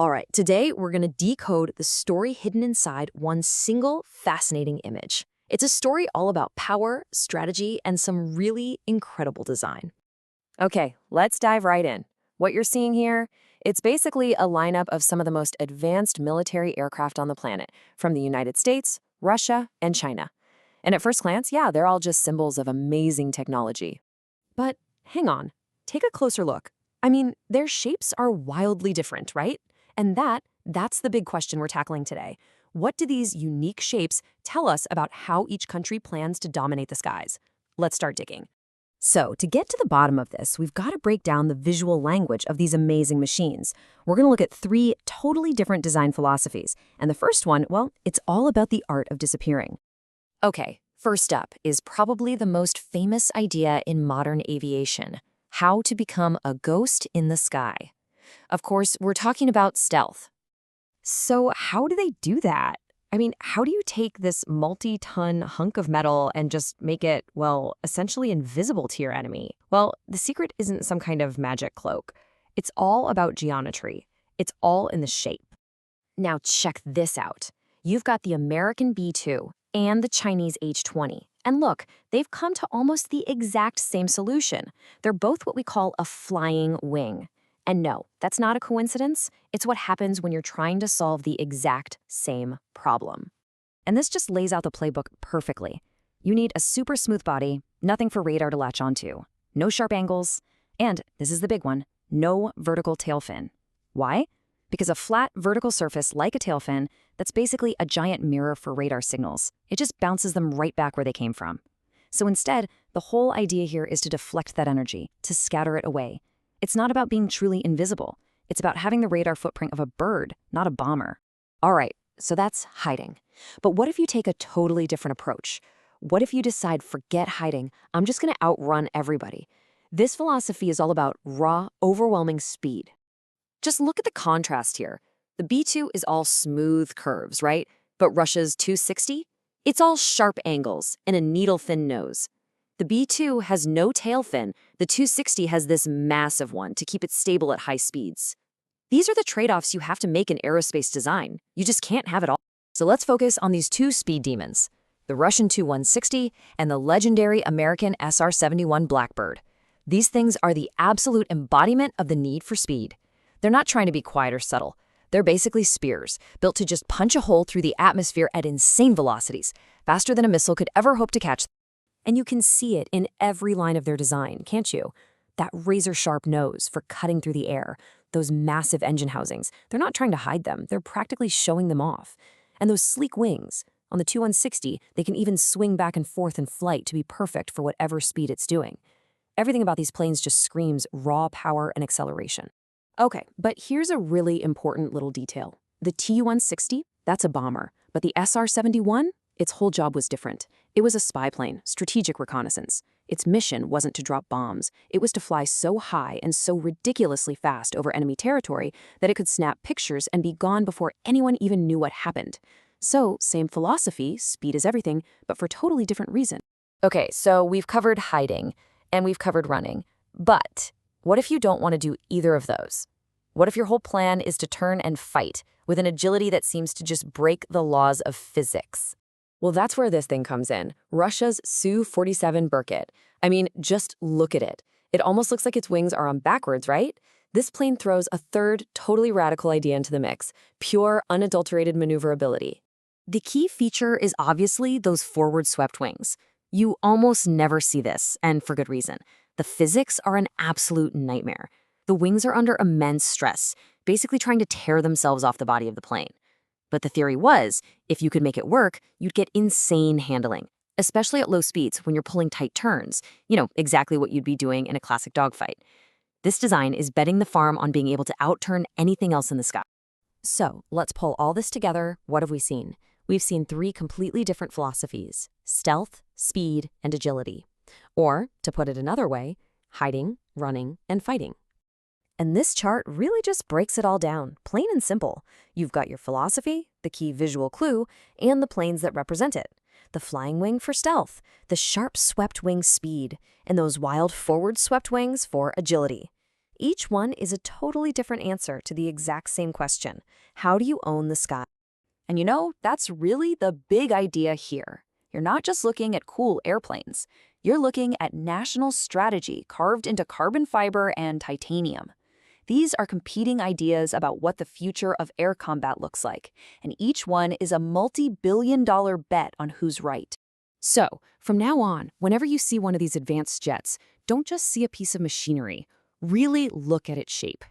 All right, today we're going to decode the story hidden inside one single fascinating image. It's a story all about power, strategy, and some really incredible design. Okay, let's dive right in. What you're seeing here, it's basically a lineup of some of the most advanced military aircraft on the planet, from the United States, Russia, and China. And at first glance, yeah, they're all just symbols of amazing technology. But hang on, take a closer look. I mean, their shapes are wildly different, right? And that's the big question we're tackling today. What do these unique shapes tell us about how each country plans to dominate the skies? Let's start digging. So, to get to the bottom of this, we've got to break down the visual language of these amazing machines. We're going to look at three totally different design philosophies. And the first one, well, it's all about the art of disappearing. Okay, first up is probably the most famous idea in modern aviation: how to become a ghost in the sky. Of course, we're talking about stealth. So how do they do that? I mean, how do you take this multi-ton hunk of metal and just make it, well, essentially invisible to your enemy? Well, the secret isn't some kind of magic cloak. It's all about geometry. It's all in the shape. Now check this out. You've got the American B-2 and the Chinese H-20. And look, they've come to almost the exact same solution. They're both what we call a flying wing. And no, that's not a coincidence. It's what happens when you're trying to solve the exact same problem. And this just lays out the playbook perfectly. You need a super smooth body, nothing for radar to latch onto, no sharp angles, and, this is the big one, no vertical tail fin. Why? Because a flat, vertical surface like a tail fin, that's basically a giant mirror for radar signals. It just bounces them right back where they came from. So instead, the whole idea here is to deflect that energy, to scatter it away. It's not about being truly invisible. It's about having the radar footprint of a bird, not a bomber. All right, so that's hiding. But what if you take a totally different approach? What if you decide, forget hiding, I'm just going to outrun everybody? This philosophy is all about raw, overwhelming speed. Just look at the contrast here. The B-2 is all smooth curves, right? But Russia's 260? It's all sharp angles and a needle-thin nose. The B-2 has no tail fin. The 260 has this massive one to keep it stable at high speeds. These are the trade-offs you have to make in aerospace design. You just can't have it all. So let's focus on these two speed demons, the Russian Tu-160 and the legendary American SR-71 Blackbird. These things are the absolute embodiment of the need for speed. They're not trying to be quiet or subtle. They're basically spears, built to just punch a hole through the atmosphere at insane velocities, faster than a missile could ever hope to catch. And you can see it in every line of their design, can't you? That razor-sharp nose for cutting through the air, those massive engine housings. They're not trying to hide them. They're practically showing them off. And those sleek wings. On the Tu-160, they can even swing back and forth in flight to be perfect for whatever speed it's doing. Everything about these planes just screams raw power and acceleration. Okay, but here's a really important little detail. The Tu-160, that's a bomber, but the SR-71, its whole job was different. It was a spy plane, strategic reconnaissance. Its mission wasn't to drop bombs. It was to fly so high and so ridiculously fast over enemy territory that it could snap pictures and be gone before anyone even knew what happened. So, same philosophy, speed is everything, but for totally different reasons. Okay, so we've covered hiding, and we've covered running. But what if you don't want to do either of those? What if your whole plan is to turn and fight with an agility that seems to just break the laws of physics? Well, that's where this thing comes in. Russia's Su-47 Berkut. I mean, just look at it. It almost looks like its wings are on backwards, right? This plane throws a third, totally radical idea into the mix: pure, unadulterated maneuverability. The key feature is obviously those forward-swept wings. You almost never see this, and for good reason. The physics are an absolute nightmare. The wings are under immense stress, basically trying to tear themselves off the body of the plane. But the theory was, if you could make it work, you'd get insane handling, especially at low speeds when you're pulling tight turns, exactly what you'd be doing in a classic dogfight. This design is betting the farm on being able to outturn anything else in the sky. So, let's pull all this together. What have we seen? We've seen three completely different philosophies: stealth, speed, and agility. Or, to put it another way, hiding, running, and fighting. And this chart really just breaks it all down, plain and simple. You've got your philosophy, the key visual clue, and the planes that represent it. The flying wing for stealth, the sharp swept wing speed, and those wild forward swept wings for agility. Each one is a totally different answer to the exact same question. How do you own the sky? And you know, that's really the big idea here. You're not just looking at cool airplanes. You're looking at national strategy carved into carbon fiber and titanium. These are competing ideas about what the future of air combat looks like, and each one is a multi-billion-dollar bet on who's right. So, from now on, whenever you see one of these advanced jets, don't just see a piece of machinery. Really look at its shape.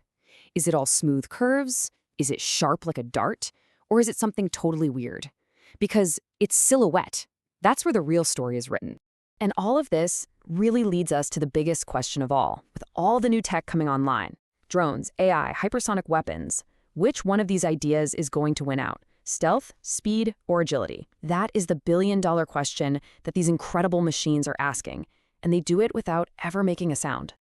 Is it all smooth curves? Is it sharp like a dart? Or is it something totally weird? Because its silhouette, that's where the real story is written. And all of this really leads us to the biggest question of all, with all the new tech coming online. Drones, AI, hypersonic weapons. Which one of these ideas is going to win out? Stealth, speed, or agility? That is the billion-dollar question that these incredible machines are asking, and they do it without ever making a sound.